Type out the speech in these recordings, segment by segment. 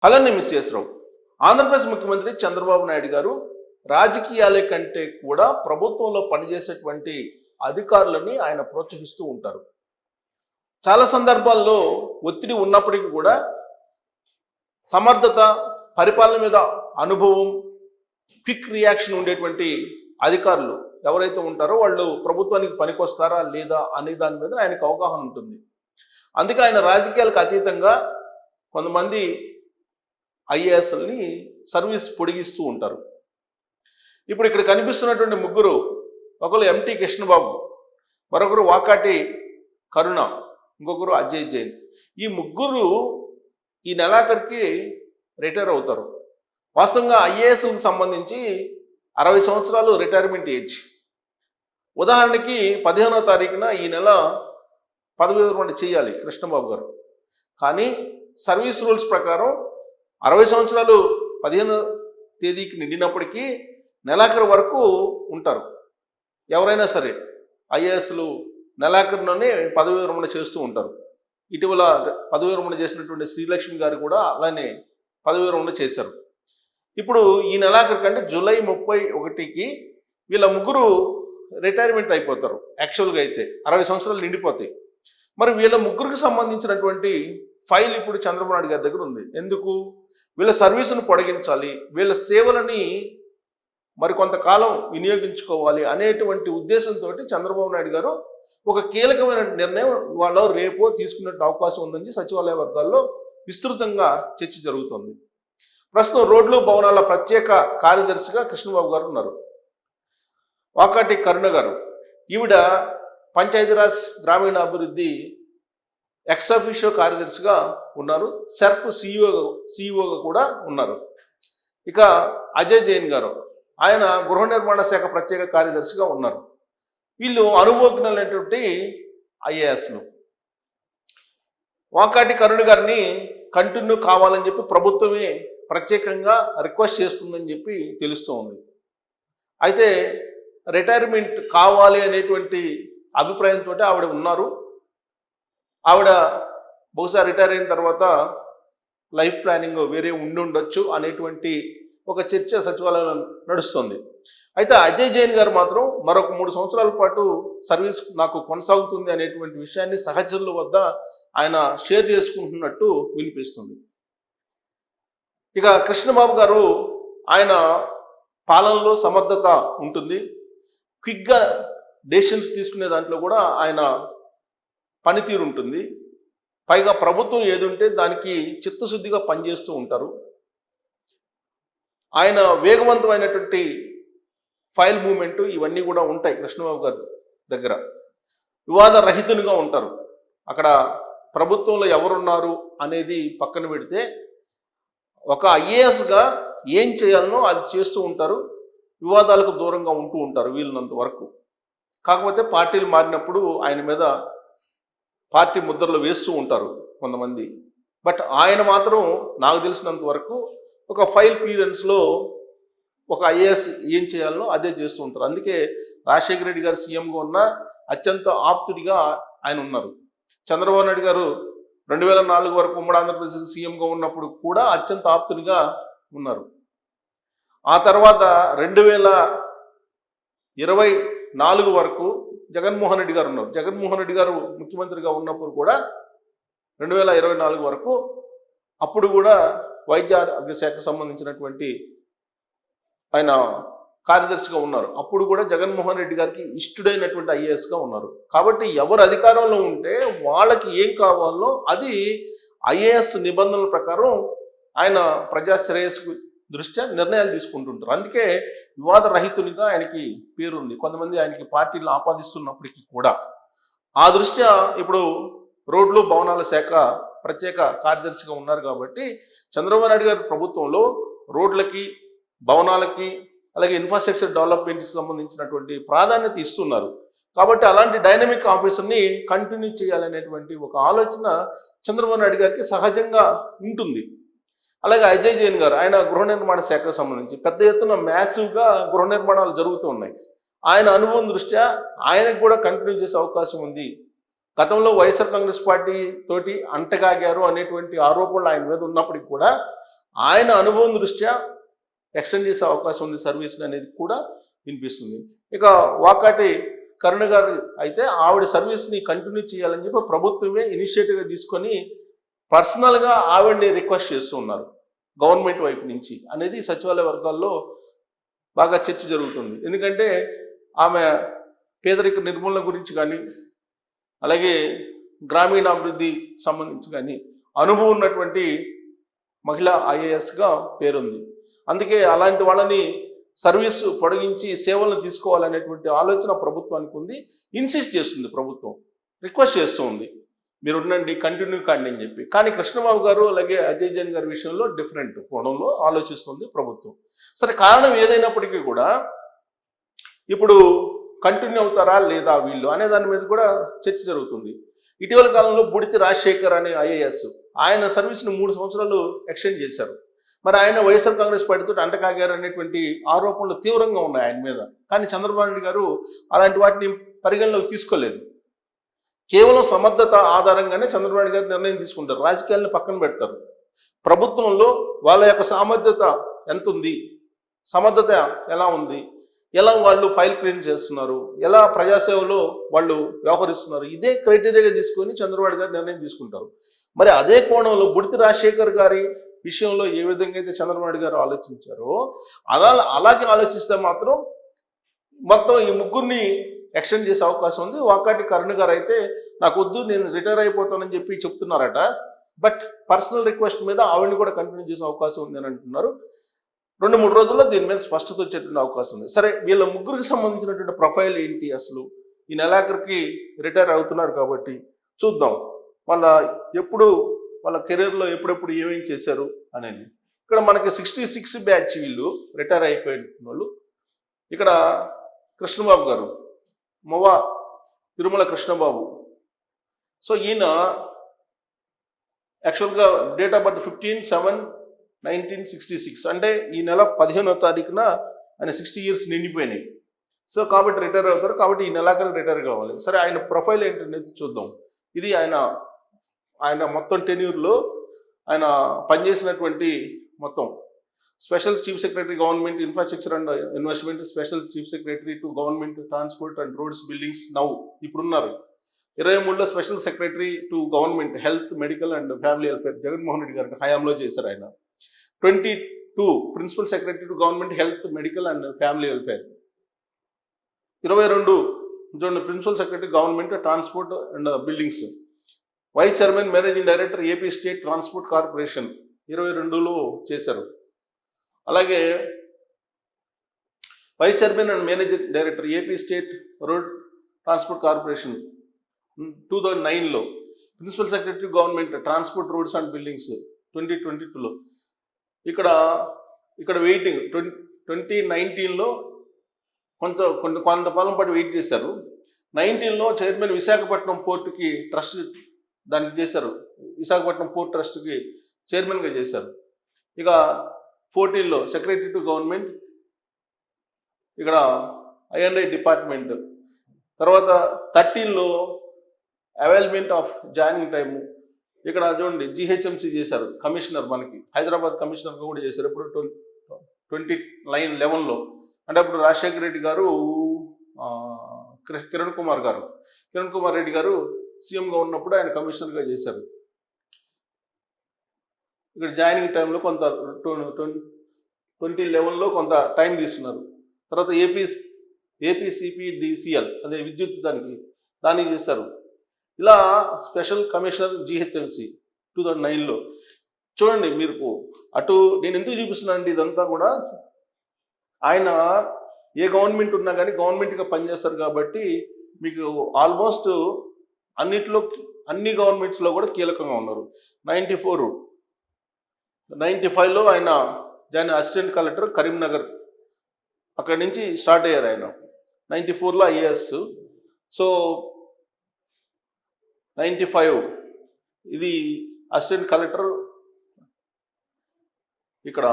అలానే మిస్ రావు ఆంధ్రప్రదేశ్ ముఖ్యమంత్రి చంద్రబాబు నాయుడు గారు రాజకీయాలే కంటే కూడా ప్రభుత్వంలో పనిచేసేటువంటి అధికారులని ఆయన ప్రోత్సహిస్తూ ఉంటారు. చాలా సందర్భాల్లో ఒత్తిడి ఉన్నప్పటికీ కూడా సమర్థత, పరిపాలన మీద అనుభవం, క్విక్ రియాక్షన్ ఉండేటువంటి అధికారులు ఎవరైతే ఉంటారో వాళ్ళు ప్రభుత్వానికి పనికొస్తారా లేదా అనే దాని మీద ఆయనకు అవగాహన ఉంటుంది. అందుకే ఆయన రాజకీయాలకు అతీతంగా కొంతమంది ఐఏఎస్ని సర్వీస్ పొడిగిస్తూ ఉంటారు. ఇప్పుడు ఇక్కడ కనిపిస్తున్నటువంటి ముగ్గురు, ఒకరు ఎంటీ కృష్ణబాబు, మరొకరు వాకాటి కరుణ, ఇంకొకరు అజయ్ జైన్. ఈ ముగ్గురు ఈ నెలాఖరికి రిటైర్ అవుతారు. వాస్తవంగా ఐఏఎస్కి సంబంధించి 60 సంవత్సరాలు రిటైర్మెంట్ ఏజ్. ఉదాహరణకి 15వ తారీఖున ఈ నెల పదవి విరమణ చేయాలి కృష్ణబాబు గారు. కానీ సర్వీస్ రూల్స్ ప్రకారం 60 సంవత్సరాలు 15వ తేదీకి నిండినప్పటికీ నెలాఖరు వరకు ఉంటారు. ఎవరైనా సరే ఐఏఎస్లు నెలాఖరులోనే పదవి విరమణ చేస్తూ ఉంటారు. ఇటీవల పదవి విరమణ చేసినటువంటి శ్రీలక్ష్మి గారు కూడా అలానే పదవి విరమణ చేశారు. ఇప్పుడు ఈ నెలాఖరు కంటే జూలై 31కి వీళ్ళ ముగ్గురు రిటైర్మెంట్ అయిపోతారు. యాక్చువల్గా అయితే 60 సంవత్సరాలు నిండిపోతాయి. మరి వీళ్ళ ముగ్గురికి సంబంధించినటువంటి ఫైల్ ఇప్పుడు చంద్రబాబు నాయుడు గారి దగ్గర ఉంది. ఎందుకు? వీళ్ళ సర్వీసును పొడిగించాలి, వీళ్ళ సేవలని మరికొంతకాలం వినియోగించుకోవాలి అనేటువంటి ఉద్దేశంతో చంద్రబాబు నాయుడు గారు ఒక కీలకమైన నిర్ణయం వాళ్ళు రేపో తీసుకునే అవకాశం ఉందని సచివాలయ వర్గాల్లో విస్తృతంగా చర్చ జరుగుతుంది. ప్రస్తుతం రోడ్లు భవనాల ప్రత్యేక కార్యదర్శిగా కృష్ణబాబు గారు ఉన్నారు. వాకాటి కరుణ గారు, ఈవిడ పంచాయతీరాజ్ గ్రామీణాభివృద్ధి ఎక్స్-అఫీషియో కార్యదర్శిగా ఉన్నారు. సెర్ఫ్ సిఇఓగా కూడా ఉన్నారు. ఇక అజయ్ జైన్ గారు, ఆయన గృహ నిర్మాణ శాఖ ప్రత్యేక కార్యదర్శిగా ఉన్నారు. వీళ్ళు అనుభవజ్ఞులైనటువంటి ఐఏఎస్లు. వాకాటి కరుణ గారిని కంటిన్యూ కావాలని చెప్పి ప్రభుత్వమే ప్రత్యేకంగా రిక్వెస్ట్ చేస్తుందని చెప్పి తెలుస్తూ ఉంది. అయితే రిటైర్మెంట్ కావాలి అనేటువంటి అభిప్రాయంతో ఆవిడ ఉన్నారు. ఆవిడ బహుశా రిటైర్ అయిన తర్వాత లైఫ్ ప్లానింగ్ వేరే ఉండొచ్చు అనేటువంటి ఒక చర్చ సచివాలయంలో నడుస్తుంది. అయితే అజయ్ జైన్ గారు మాత్రం మరొక 3 సంవత్సరాల పాటు సర్వీస్ నాకు కొనసాగుతుంది అనేటువంటి విషయాన్ని సహచరుల వద్ద ఆయన షేర్ చేసుకుంటున్నట్టు వినిపిస్తుంది. ఇక కృష్ణబాబు గారు, ఆయన పాలనలో సమర్థత ఉంటుంది, క్విక్గా డెసిషన్స్ తీసుకునే దాంట్లో కూడా ఆయన పనితీరు ఉంటుంది. పైగా ప్రభుత్వం ఏది ఉంటే దానికి చిత్తశుద్ధిగా పనిచేస్తూ ఉంటారు. ఆయన వేగవంతమైనటువంటి ఫైల్ మూవ్మెంట్ ఇవన్నీ కూడా ఉంటాయి కృష్ణబాబు గారి దగ్గర. వివాద రహితునిగా ఉంటారు. అక్కడ ప్రభుత్వంలో ఎవరున్నారు అనేది పక్కన పెడితే ఒక ఐఏఎస్గా ఏం చేయాలనో అది చేస్తూ ఉంటారు. వివాదాలకు దూరంగా ఉంటూ ఉంటారు వీళ్ళనంత వరకు. కాకపోతే పార్టీలు మారినప్పుడు ఆయన మీద పార్టీ ముద్రలు వేస్తూ ఉంటారు కొంతమంది. బట్ ఆయన మాత్రం నాకు తెలిసినంత వరకు ఒక ఫైల్ క్లియరెన్స్లో ఒక ఐఏఎస్ ఏం చేయాలనో అదే చేస్తూ ఉంటారు. అందుకే రాజశేఖర రెడ్డి గారు సీఎంగా ఉన్న అత్యంత ఆప్తుడిగా ఆయన ఉన్నారు. చంద్రబాబు నాయుడు గారు 2004 వరకు ఉమ్మడి ఆంధ్రప్రదేశ్ సీఎంగా ఉన్నప్పుడు కూడా అత్యంత ఆప్తుడిగా ఉన్నారు. ఆ తర్వాత 2024 వరకు జగన్మోహన్ రెడ్డి గారు ఉన్నారు. జగన్మోహన్ రెడ్డి గారు ముఖ్యమంత్రిగా ఉన్నప్పుడు కూడా 2024 వరకు అప్పుడు కూడా వైద్య ఆరోగ్య శాఖకు సంబంధించినటువంటి ఆయన కార్యదర్శిగా ఉన్నారు. అప్పుడు కూడా జగన్మోహన్ రెడ్డి గారికి ఇష్టడైనటువంటి ఐఏఎస్గా ఉన్నారు. కాబట్టి ఎవరు అధికారంలో ఉంటే వాళ్ళకి ఏం కావాలో అది ఐఏఎస్ నిబంధనల ప్రకారం ఆయన ప్రజా శ్రేయస్సు దృష్ట్యా నిర్ణయాలు తీసుకుంటుంటారు. అందుకే వివాద రహితునిగా ఆయనకి పేరుంది. కొంతమంది ఆయనకి పార్టీలను ఆపాదిస్తున్నప్పటికీ కూడా ఆ దృష్ట్యా ఇప్పుడు రోడ్లు భవనాల శాఖ ప్రత్యేక కార్యదర్శిగా ఉన్నారు. కాబట్టి చంద్రబాబు నాయుడు గారి ప్రభుత్వంలో రోడ్లకి, భవనాలకి, అలాగే ఇన్ఫ్రాస్ట్రక్చర్ డెవలప్మెంట్కి సంబంధించినటువంటి ప్రాధాన్యత ఇస్తున్నారు. కాబట్టి అలాంటి డైనమిక్ ఆఫీసర్ని కంటిన్యూ చేయాలనేటువంటి ఒక ఆలోచన చంద్రబాబు నాయుడు గారికి సహజంగా ఉంటుంది. అలాగే అజయ్ జైన్ గారు, ఆయన గృహ నిర్మాణ శాఖకు సంబంధించి పెద్ద ఎత్తున మ్యాసివ్గా గృహ నిర్మాణాలు జరుగుతూ ఉన్నాయి. ఆయన అనుభవం దృష్ట్యా ఆయనకు కూడా కంటిన్యూ చేసే అవకాశం ఉంది. గతంలో వైఎస్ఆర్ కాంగ్రెస్ పార్టీ తోటి అంటగాగారు అనేటువంటి ఆరోపణలు ఆయన మీద ఉన్నప్పటికీ కూడా ఆయన అనుభవం దృష్ట్యా ఎక్స్టెండ్ చేసే అవకాశం ఉంది సర్వీస్ అనేది కూడా వినిపిస్తుంది. ఇక వాకాటి కరుణ గారు అయితే ఆవిడ సర్వీస్ని కంటిన్యూ చేయాలని చెప్పి ప్రభుత్వమే ఇనిషియేటివ్గా తీసుకొని పర్సనల్గా ఆవిడని రిక్వెస్ట్ చేస్తూ ఉన్నారు గవర్నమెంట్ వైపు నుంచి అనేది సచివాలయ వర్గాల్లో బాగా చర్చ జరుగుతుంది. ఎందుకంటే ఆమె పేదరిక నిర్మూలన గురించి కానీ అలాగే గ్రామీణాభివృద్ధి సంబంధించి కానీ అనుభవం ఉన్నటువంటి మహిళా ఐఏఎస్గా పేరుంది. అందుకే అలాంటి వాళ్ళని సర్వీసు పొడిగించి సేవలను తీసుకోవాలనేటువంటి ఆలోచన ప్రభుత్వానికి ఉంది. ఇన్సిస్ట్ చేస్తుంది ప్రభుత్వం, రిక్వెస్ట్ చేస్తూ ఉంది మీరు ఉండండి కంటిన్యూ కాండి అని చెప్పి. కానీ కృష్ణబాబు గారు అలాగే అజయ్ జైన్ గారి విషయంలో డిఫరెంట్ కోణంలో ఆలోచిస్తుంది ప్రభుత్వం. సరే, కారణం ఏదైనప్పటికీ కూడా ఇప్పుడు కంటిన్యూ అవుతారా లేదా వీళ్ళు అనే దాని మీద కూడా చర్చ జరుగుతుంది. ఇటీవల కాలంలో బుడితి రాజశేఖర్ అనే ఐఏఎస్ ఆయన సర్వీస్ని 3 సంవత్సరాలు ఎక్స్టెండ్ చేశారు. మరి ఆయన వైఎస్ఆర్ కాంగ్రెస్ పార్టీతో అంటకాగారు అనేటువంటి ఆరోపణలు తీవ్రంగా ఉన్నాయి ఆయన మీద. కానీ చంద్రబాబు నాయుడు గారు అలాంటి వాటిని పరిగణలోకి తీసుకోలేదు. కేవలం సమర్థత ఆధారంగానే చంద్రబాబు నాయుడు గారు నిర్ణయం తీసుకుంటారు, రాజకీయాలను పక్కన పెడతారు. ప్రభుత్వంలో వాళ్ళ యొక్క సామర్థ్యత ఎంత ఉంది, సమర్థత ఎలా ఉంది, ఎలా వాళ్ళు ఫైల్ క్లీన్ చేస్తున్నారు, ఎలా ప్రజాసేవలో వాళ్ళు వ్యవహరిస్తున్నారు, ఇదే క్రైటీరియాగా తీసుకొని చంద్రబాబు గారు నిర్ణయం తీసుకుంటారు. మరి అదే కోణంలో బుడితి రాజశేఖర్ గారి విషయంలో ఏ విధంగా అయితే చంద్రబాబు గారు ఆలోచించారో అలాగే ఆలోచిస్తే మాత్రం మొత్తం ఈ ముగ్గురిని ఎక్స్టెండ్ చేసే అవకాశం ఉంది. వాకాటి కరుణ గారు అయితే నాకు వద్దు, నేను రిటైర్ అయిపోతానని చెప్పి చెప్తున్నారట. బట్ పర్సనల్ రిక్వెస్ట్ మీద ఆవిడని కూడా కంటిన్యూ చేసే అవకాశం ఉంది అని అంటున్నారు. 2-3 రోజుల్లో దీని మీద స్పష్టత వచ్చేటువంటి అవకాశం ఉంది. సరే, వీళ్ళ ముగ్గురికి సంబంధించినటువంటి ప్రొఫైల్ ఏంటి, అసలు ఈ నెలాఖరికి రిటైర్ అవుతున్నారు కాబట్టి చూద్దాం వాళ్ళ కెరీర్లో ఎప్పుడెప్పుడు ఏమేం చేశారు అనేది. ఇక్కడ మనకి 66 బ్యాచ్ వీళ్ళు రిటైర్ అయిపోయిన వాళ్ళు. ఇక్కడ కృష్ణబాబు గారు మొవా తిరుమల కృష్ణబాబు. సో ఈయన యాక్చువల్గా డేట్ ఆఫ్ బర్త్ 15/7/1966, అంటే ఈ నెల 15వ తారీఖున ఆయన 60 ఇయర్స్ నిండిపోయినాయి. సో కాబట్టి రిటైర్ అవుతారు, కాబట్టి ఈ నెలాఖరు రిటైర్ కావాలి. సరే, ఆయన ప్రొఫైల్ ఏంటనేది చూద్దాం. ఇది ఆయన మొత్తం టెన్యూర్లో ఆయన పనిచేసినటువంటి మొత్తం special chief secretary government infrastructure and investment, special chief secretary to government transport and roads buildings ఇప్పుడున్నారు. 23లో special secretary to government health medical and family welfare Jaganmohan Reddy గారి హయాంలో చేశారు ఆయన. 22 principal secretary to government health medical and family welfare. 22 చూడండి principal secretary government transport and buildings. Vice chairman managing director AP state transport corporation 22లో చేశారు. అలాగే vice chairman and managing director AP state road transport corporation 2009లో. Principal secretary government transport roads and buildings 2022లో. ఇక్కడ waiting 2019లో కొంతకాలం పాటు wait చేశారు. 19లో chairman Visakhapatnam పోర్టుకి ట్రస్ట్ దానికి చేశారు, విశాఖపట్నం పోర్ట్ ట్రస్ట్కి చైర్మన్గా చేశారు. ఇక 14లో సెక్రటరీ టు గవర్నమెంట్ ఇక్కడ ఐ&ఐ డిపార్ట్మెంట్. తర్వాత 13లో అవైలమెంట్ ఆఫ్ జాయినింగ్ టైము. ఇక్కడ చూడండి జిహెచ్ఎంసీ చేశారు, కమిషనర్ మనకి హైదరాబాద్ కమిషనర్గా కూడా చేశారు. ఇప్పుడు 2011లో, అంటే అప్పుడు రాజశేఖర రెడ్డి గారు కిరణ్ కుమార్ రెడ్డి గారు సీఎంగా ఉన్నప్పుడు ఆయన కమిషనర్గా చేశారు. ఇక్కడ జాయినింగ్ టైంలో కొంత 2011లో కొంత టైం తీసుకున్నారు. తర్వాత ఏపీసీపీడీసీఎల్ అదే విద్యుత్ దానికి చేశారు. ఇలా స్పెషల్ కమిషనర్ జిహెచ్ఎంసీ 2009లో. చూడండి మీరు అటు నేను ఎందుకు చూపిస్తున్నానంటే ఇదంతా కూడా ఆయన ఏ గవర్నమెంట్ ఉన్నా కానీ గవర్నమెంట్గా పనిచేస్తారు కాబట్టి మీకు ఆల్మోస్ట్ అన్ని గవర్నమెంట్స్లో కూడా కీలకంగా ఉన్నారు. 95లో ఆయన అసిస్టెంట్ కలెక్టర్ కరీంనగర్, అక్కడి నుంచి స్టార్ట్ అయ్యారు ఆయన. 94లో ఐఏఎస్. సో 95 ఇది అసిస్టెంట్ కలెక్టర్. ఇక్కడ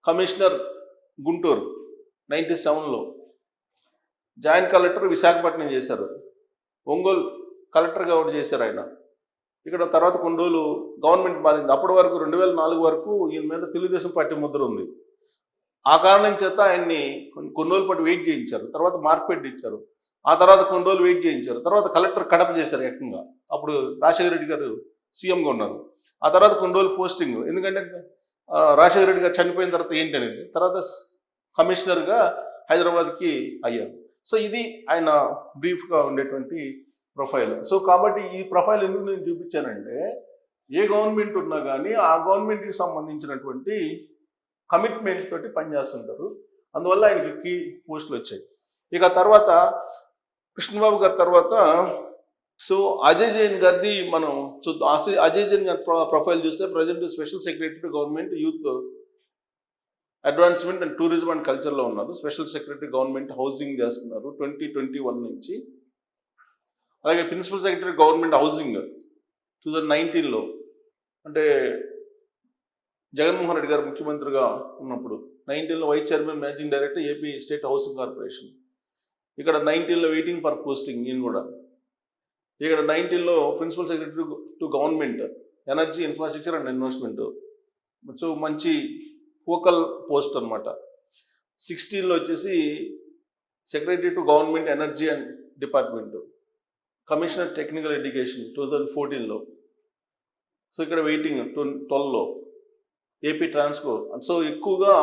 కమిషనర్ గుంటూరు 97లో. జాయింట్ కలెక్టర్ విశాఖపట్నం చేశారు. ఒంగోలు కలెక్టర్గా ఒకటి చేశారు ఆయన ఇక్కడ తర్వాత కొన్ని రోజులు గవర్నమెంట్ మారింది. అప్పటి వరకు 2004 వరకు ఈయన మీద తెలుగుదేశం పార్టీ ముద్ర ఉంది. ఆ కారణం చేత ఆయన్ని కొన్ని రోజుల పాటు వెయిట్ చేయించారు. తర్వాత మార్కెట్ ఇచ్చారు. ఆ తర్వాత కొన్ని రోజులు వెయిట్ చేయించారు. తర్వాత కలెక్టర్ కడప చేశారు ఏకంగా. అప్పుడు రాజశేఖర రెడ్డి గారు సీఎంగా ఉన్నారు. ఆ తర్వాత కొన్ని రోజులు పోస్టింగ్, ఎందుకంటే రాజశేఖర రెడ్డి గారు చనిపోయిన తర్వాత ఏంటి అనేది, తర్వాత కమిషనర్గా హైదరాబాద్కి అయ్యారు. సో ఇది ఆయన బ్రీఫ్గా ఉండేటువంటి ప్రొఫైల్. సో కాబట్టి ఈ ప్రొఫైల్ ఎందుకు నేను చూపించానంటే, ఏ గవర్నమెంట్ ఉన్నా కానీ ఆ గవర్నమెంట్కి సంబంధించినటువంటి కమిట్మెంట్ తోటి పనిచేస్తుంటారు. అందువల్ల ఆయనకి కీ పోస్టులు వచ్చాయి. ఇక తర్వాత కృష్ణబాబు గారి తర్వాత సో అజయ్ జైన్ గారిది మనం చూద్దాం. అజయ్ జైన్ గారి ప్రొఫైల్ చూస్తే present special secretary government youth advancement and tourism and కల్చర్లో ఉన్నారు. స్పెషల్ సెక్రటరీ గవర్నమెంట్ హౌసింగ్ చేస్తున్నారు 2021 నుంచి. అలాగే ప్రిన్సిపల్ సెక్రటరీ గవర్నమెంట్ హౌసింగ్ 2019లో, అంటే జగన్మోహన్ రెడ్డి గారు ముఖ్యమంత్రిగా ఉన్నప్పుడు 19లో vice chairman managing director AP state housing corporation. ఇక్కడ 19లో వెయిటింగ్ ఫర్ పోస్టింగ్ ఈయన కూడా. ఇక్కడ 19లో principal secretary to government energy infrastructure and investment. So మంచి ఫోకల్ పోస్ట్ అనమాట. 16లో వచ్చేసి secretary to government energy and department, commissioner technical education 2014లో. సో ఇక్కడ వెయిటింగ్ 12లో ఏపీ ట్రాన్స్కో. సో ఎక్కువగా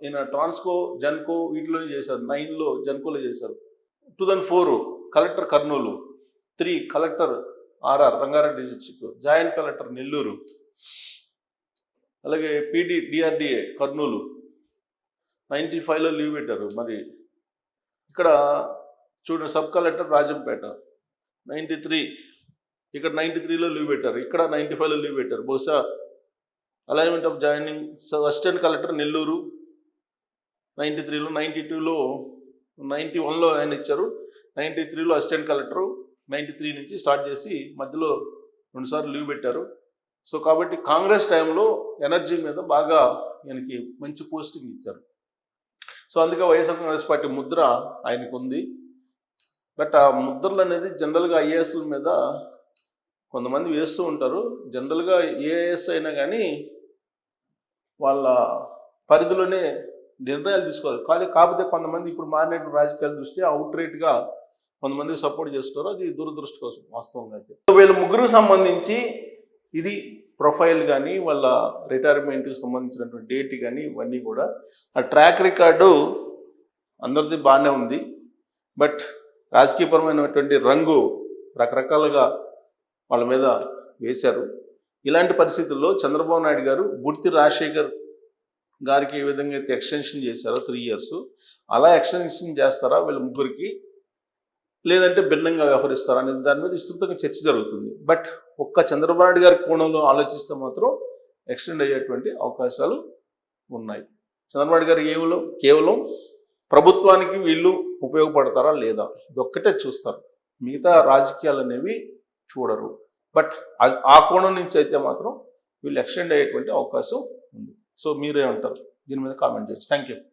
ఈయన ట్రాన్స్కో జన్కో వీటిలోనే చేశారు. 9లో జన్కోలో చేశారు. 2004 collector Kurnool, 3 collector RR Rangareddy district, joint collector Nellore, అలాగే డిఆర్డిఏ కర్నూలు. 95లో లీవ్ పెట్టారు. మరి ఇక్కడ చూడండి సబ్ కలెక్టర్ రాజంపేట 93, ఇక్కడ 93లో లీవ్ పెట్టారు. ఇక్కడ 95లో లీవ్ పెట్టారు. బహుశా alignment of joining. So assistant collector Nellore 93లో, 92లో, 91లో ఆయన ఇచ్చారు. 93లో అసిస్టెంట్ కలెక్టరు, 93 నుంచి స్టార్ట్ చేసి మధ్యలో 2 సార్లు లీవ్ పెట్టారు. సో కాబట్టి కాంగ్రెస్ టైంలో ఎనర్జీ మీద బాగా ఆయనకి మంచి పోస్టింగ్ ఇచ్చారు. సో అందుకే వైఎస్ఆర్ కాంగ్రెస్ పార్టీ ముద్ర ఆయనకు ఉంది. బట్ ఆ ముద్రలు అనేది జనరల్గా ఐఏఎస్ల మీద కొంతమంది వేస్తూ ఉంటారు. జనరల్గా ఏఐఎస్ అయినా కానీ వాళ్ళ పరిధిలోనే నిర్ణయాలు తీసుకోవాలి. కాకపోతే కొంతమంది ఇప్పుడు మారిన రాజకీయాల దృష్ట్యా అవుట్ రేట్గా కొంతమంది సపోర్ట్ చేస్తున్నారు. అది దురదృష్ట కోసం వాస్తవంగా అయితే. సో వీళ్ళ ముగ్గురికి సంబంధించి ఇది ప్రొఫైల్ కానీ వాళ్ళ రిటైర్మెంట్కి సంబంధించినటువంటి డేట్ కానీ ఇవన్నీ కూడా ఆ ట్రాక్ రికార్డు అందరిది బాగానే ఉంది. బట్ రాజకీయపరమైనటువంటి రంగు రకరకాలుగా వాళ్ళ మీద వేశారు. ఇలాంటి పరిస్థితుల్లో చంద్రబాబు నాయుడు గారు బుర్తి రాజశేఖర్ గారికి ఏ విధంగా అయితే ఎక్స్టెన్షన్ చేశారో 3 years, అలా ఎక్స్టెన్షన్ చేస్తారా వీళ్ళ ముగ్గురికి, లేదంటే భిన్నంగా వ్యవహరిస్తారా అనేది దాని మీద విస్తృతంగా చర్చ జరుగుతుంది. బట్ ఒక్క చంద్రబాబు నాయుడు గారి కోణంలో ఆలోచిస్తే మాత్రం ఎక్స్టెండ్ అయ్యేటువంటి అవకాశాలు ఉన్నాయి. చంద్రబాబు నాయుడు గారు కేవలం ప్రభుత్వానికి వీళ్ళు ఉపయోగపడతారా లేదా ఇదొక్కటే చూస్తారు. మిగతా రాజకీయాలు అనేవి చూడరు. బట్ ఆ కోణం నుంచి అయితే మాత్రం వీళ్ళు ఎక్స్టెండ్ అయ్యేటువంటి అవకాశం ఉంది. సో మీరేమంటారు దీని మీద కామెంట్ చేయొచ్చు. Thank you.